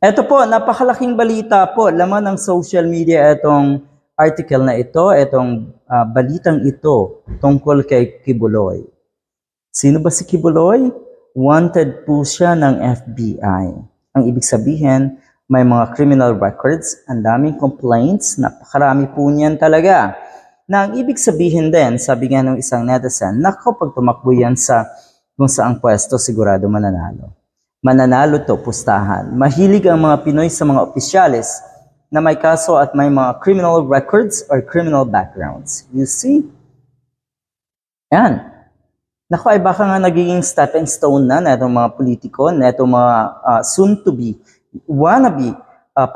Ito po, napakalaking balita po. Laman ng social media itong article na ito, itong balitang ito tungkol kay Kibuloy. Sino ba si Kibuloy? Wanted po siya ng FBI. Ang ibig sabihin, may mga criminal records, ang daming complaints, napakarami po niyan talaga. Na ang ibig sabihin din, sabi nga ng isang netizen, nako, pag tumakbo yan sa kung saang pwesto, sigurado mananalo. Mananalo to, pustahan. Mahilig ang mga Pinoy sa mga opisyalis na may kaso at may mga criminal records or criminal backgrounds. You see? Yan. Naku, ay baka nga nagiging stepping stone na itong mga politiko, na itong mga soon-to-be, wannabe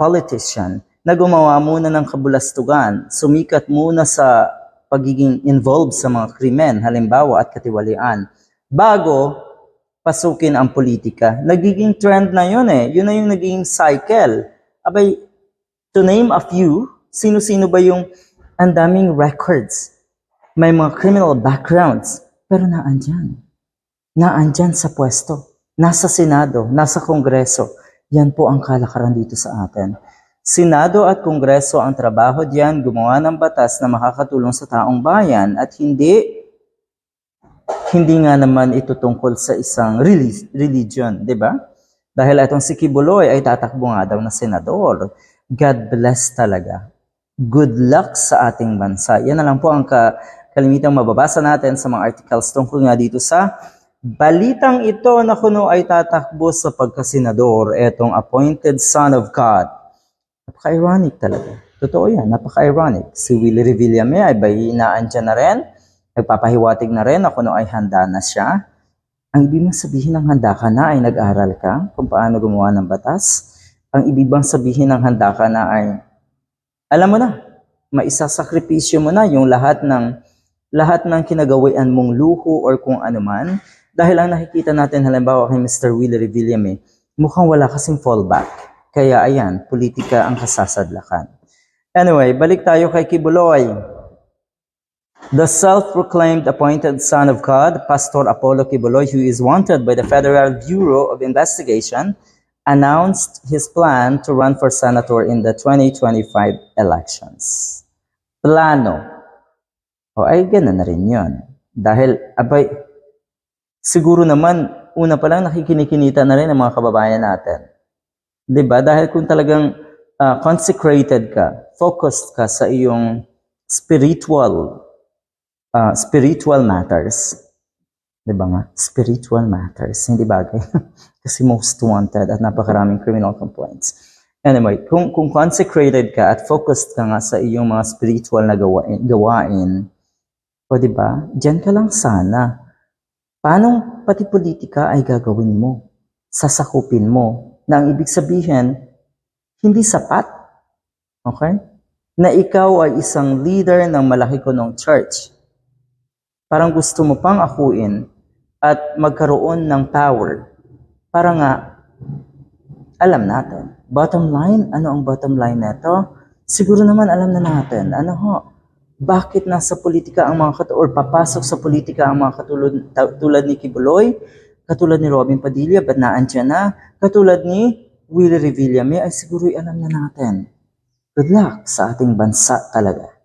politician na gumawa muna ng kabulastugan, sumikat muna sa pagiging involved sa mga krimen, halimbawa at katiwalian, bago pasukin ang politika. Nagiging trend na yun eh. Yun na yung naging cycle. Abay, to name a few, sino-sino ba yung ang daming records, may mga criminal backgrounds, pero naandyan. Naandyan sa pwesto. Nasa Senado, nasa Kongreso. Yan po ang kalakaran dito sa atin. Senado at Kongreso ang trabaho diyan, gumawa ng batas na makakatulong sa taong bayan at hindi nga naman ito tungkol sa isang religion, di ba? Dahil itong si Kibuloy ay tatakbo nga daw na senador. God bless talaga. Good luck sa ating bansa. Yan na lang po ang kalimitang mababasa natin sa mga articles tungkol nga dito sa balitang ito na kuno ay tatakbo sa pagkasenador, etong appointed son of God. Napaka-ironic talaga. Totoo yan, napaka-ironic. Si Willie Revillame ay naandyan na rin, nagpapahiwatig na rin na kuno ay handa na siya. Ang ibig bang sabihin ng handa ka na ay nag-aral ka kung paano gumawa ng batas? Ang ibig bang sabihin ng handa ka na ay, alam mo na, maisasakripisyo mo na yung lahat ng kinagawian mong luho or kung ano man. Dahil ang nakikita natin halimbawa kay Mr. Willie Revillame, mukhang wala kasing fallback. Kaya ayan, politika ang kasasadlakan. Anyway, balik tayo kay Kibuloy. The self-proclaimed appointed son of God, Pastor Apollo Kibuloy, who is wanted by the Federal Bureau of Investigation, announced his plan to run for senator in the 2025 elections. Plano. O ay ganun na rin yun. Dahil, abay, siguro naman, una pa lang nakikinikinita na rin ang mga kababayan natin. Diba? Dahil kung talagang consecrated ka, focused ka sa iyong spiritual matters. Diba nga? Spiritual matters. Hindi bagay. Kasi most wanted at napakaraming criminal complaints. Anyway, kung consecrated ka at focused ka nga sa iyong mga spiritual na gawain, o diba, dyan ka lang sana. Paano pati politika ay gagawin mo? Sasakupin mo? Na ang ibig sabihin, hindi sapat. Okay? Na ikaw ay isang leader ng malaki kunong church. Parang gusto mo pang akuin at magkaroon ng power. Para nga, alam natin. Bottom line, ano ang bottom line neto? Siguro naman alam na natin. Ano ho? Bakit nasa politika ang mga or papasok sa politika ang mga tulad ni Kibuloy, katulad ni Robin Padilla, ba't naandyan na? Katulad ni Willie Revillame, ay siguro alam na natin. Good luck sa ating bansa talaga.